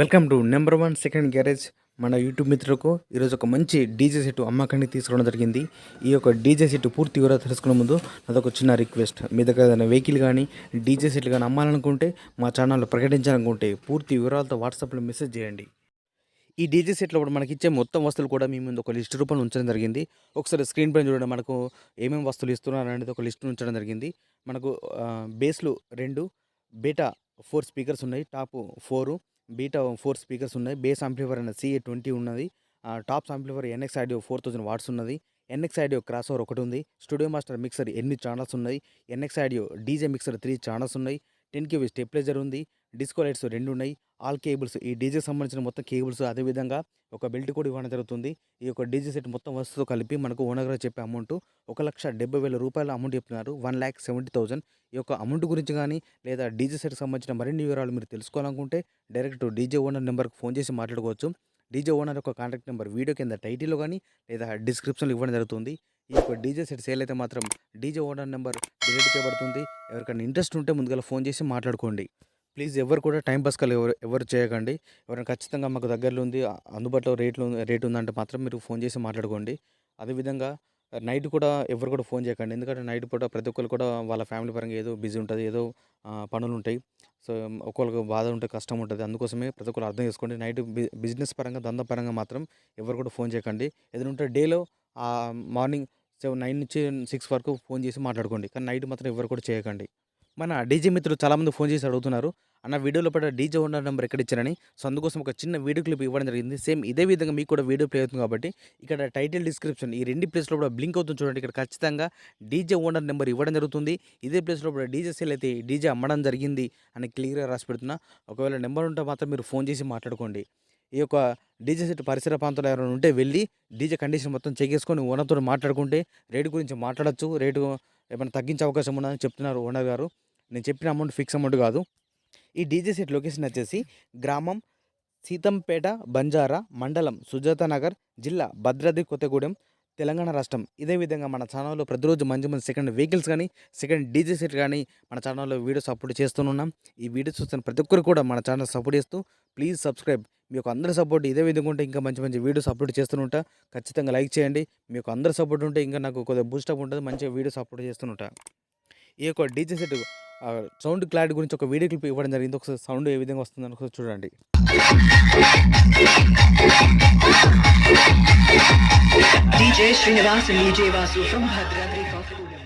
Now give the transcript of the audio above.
Welcome to number 1 second garage. మన YouTube మిత్రులకు ఈరోజు ఒక మంచి డీజే సెట్ అమ్మకానికి తీసుకోవడం జరిగింది. ఈ యొక్క డీజే సెట్ పూర్తి వివరాలు తెలుసుకునే ముందు అదొక చిన్న రిక్వెస్ట్. మీ దగ్గర ఏదైనా వెహికల్ కానీ డీజే సెట్లు కానీ అమ్మాలనుకుంటే, మా ఛానల్లో ప్రకటించాలనుకుంటే పూర్తి వివరాలతో వాట్సాప్లో మెసేజ్ చేయండి. ఈ డీజే సెట్లో కూడా మనకి ఇచ్చే మొత్తం వస్తువులు కూడా మీ ముందు ఒక లిస్ట్ రూపంలో ఉంచడం జరిగింది. ఒకసారి స్క్రీన్ పైన చూడండి, మనకు ఏమేమి వస్తువులు ఇస్తున్నారు అనేది ఒక లిస్ట్ ఉంచడం జరిగింది. మనకు బేస్లు 2, బీటా 4 స్పీకర్స్ ఉన్నాయి, టాప్ 4, బీటా 4 స్పీకర్స్ ఉన్నాయి. బేస్ ఆంప్లిఫైర్ అయిన CA20 ఉన్నది. టాప్స్ ఆంప్లిఫైర్ NX ఆడియో 4000 వాట్స్ ఉన్నది. NX ఆడియో క్రాస్ ఓవర్ ఒకటి ఉంది. స్టూడియో మాస్టర్ మిక్సర్ 8 ఛానల్స్ ఉన్నాయి. NX audio DJ mixer 3 channels ఉన్నాయి. 10 KB స్టెప్లైజర్ ఉంది. డిస్కో లైట్స్ 2 ఉన్నాయి. ఆల్ కేబుల్స్, ఈ డీజేకి సంబంధించిన మొత్తం కేబుల్స్, అదేవిధంగా ఒక బెల్ట్ కూడా ఇవ్వడం జరుగుతుంది. ఈ యొక్క డీజే సెట్ మొత్తం వస్తువుతో కలిపి మనకు ఓనర్ గారు చెప్పే అమౌంట్ 1,70,000 అమౌంట్ చెప్తున్నారు. 1,70,000. ఈ యొక్క అమౌంట్ గురించి కానీ లేదా డీజే సెట్కి సంబంధించిన మరిన్ని వివరాలు మీరు తెలుసుకోవాలనుకుంటే డైరెక్ట్ డీజే ఓనర్ నెంబర్కి ఫోన్ చేసి మాట్లాడుకోవచ్చు. డీజే ఓనర్ యొక్క కాంటాక్ట్ నెంబర్ వీడియో కింద టైటిల్లో కానీ లేదా డిస్క్రిప్షన్లో ఇవ్వడం జరుగుతుంది. ఈ యొక్క డీజే సెట్ సేల్ అయితే మాత్రం డీజే ఓనర్ నెంబర్ డిలీట్ చేయబడుతుంది. ఎవరికైనా ఇంట్రెస్ట్ ఉంటే ముందుగా ఫోన్ చేసి మాట్లాడుకోండి. ప్లీజ్ ఎవరు కూడా టైం పాస్ కాలు ఎవరు చేయకండి. ఎవరైనా ఖచ్చితంగా మాకు దగ్గరలో ఉంది, అందుబాటులో రేటు ఉందంటే మాత్రం మీరు ఫోన్ చేసి మాట్లాడుకోండి. అదేవిధంగా నైట్ కూడా ఎవరు కూడా ఫోన్ చేయకండి. ఎందుకంటే నైట్ పూట ప్రతి ఒక్కరు కూడా వాళ్ళ ఫ్యామిలీ పరంగా ఏదో బిజీ ఉంటుంది, ఏదో పనులు ఉంటాయి. సో ఒక్కొక్కరికి బాధ ఉంటుంది, కష్టం ఉంటుంది. అందుకోసమే ప్రతి ఒక్కరు అర్థం చేసుకోండి. నైట్ బిజినెస్ పరంగా, దందా పరంగా మాత్రం ఎవరు కూడా ఫోన్ చేయకండి. ఏదైనా ఉంటే డేలో మార్నింగ్ 9 నుంచి 6 వరకు ఫోన్ చేసి మాట్లాడుకోండి. కానీ నైట్ మాత్రం ఎవరు కూడా చేయకండి. మన డీజే మిత్రులు చాలామంది ఫోన్ చేసి అడుగుతున్నారు, అన్న వీడియోలో పడ్డ డీజే ఓనర్ నెంబర్ ఎక్కడ ఇచ్చారని. సో అందుకోసం ఒక చిన్న వీడియో క్లిప్ ఇవ్వడం జరిగింది. సేమ్ ఇదే విధంగా మీకు కూడా వీడియో ప్లే అవుతుంది కాబట్టి ఇక్కడ టైటిల్, డిస్క్రిప్షన్ ఈ 2 ప్లేస్లో కూడా బ్లింక్ అవుతుంది చూడండి. ఇక్కడ ఖచ్చితంగా డీజే ఓనర్ నెంబర్ ఇవ్వడం జరుగుతుంది. ఇదే ప్లేస్లో కూడా డీజే సేల్ అయితే డీజే అమ్మడం జరిగింది అని క్లియర్గా రాసి పెడుతున్నా. ఒకవేళ నెంబర్ ఉంటే మాత్రం మీరు ఫోన్ చేసి మాట్లాడుకోండి. ఈ యొక్క డీజే సెట్ పరిసర ప్రాంతాలు ఎవరైనా ఉంటే వెళ్ళి డీజే కండిషన్ మొత్తం చెక్ చేసుకొని ఓనర్తో మాట్లాడుకుంటే రేటు గురించి మాట్లాడచ్చు. రేటు ఏమైనా తగ్గించే అవకాశం ఉన్నదని చెప్తున్నారు ఓనర్ గారు. నేను చెప్పిన అమౌంట్ ఫిక్స్ అమౌంట్ కాదు. ఈ డీజే సెట్ లొకేషన్ వచ్చేసి గ్రామం సీతంపేట, బంజారా మండలం, సుజాత నగర్, జిల్లా భద్రాద్రి కొత్తగూడెం, తెలంగాణ రాష్ట్రం. ఇదే విధంగా మన ఛానల్లో ప్రతిరోజు మంచి మంచి సెకండ్ వెహికల్స్ కానీ, సెకండ్ డీజే సెట్ కానీ మన ఛానల్లో వీడియోస్ అప్లోడ్ చేస్తున్నాం. ఈ వీడియోస్ చూస్తున్న ప్రతి ఒక్కరు కూడా మన ఛానల్ సపోర్ట్ చేస్తూ ప్లీజ్ సబ్స్క్రైబ్. మీ యొక్క అందరి సపోర్ట్ ఇదే విధంగా ఉంటే ఇంకా మంచి మంచి వీడియోస్ అప్లోడ్ చేస్తుంటా. ఖచ్చితంగా లైక్ చేయండి. మీ యొక్క అందరి సపోర్ట్ ఉంటే ఇంకా నాకు కొద్దిగా బూస్టప్ ఉంటుంది, మంచిగా వీడియోస్ అప్లోడ్ చేస్తుంటా. ఈ యొక్క డీజే సెట్ సౌండ్ క్లారిటీ గురించి ఒక వీడియో క్లిప్ ఇవ్వడం జరిగింది. ఒకసారి సౌండ్ ఏ విధంగా వస్తుందని ఒకసారి చూడండి. DJ Srinivas and DJ Vasu from Bhadradri Kothagudem.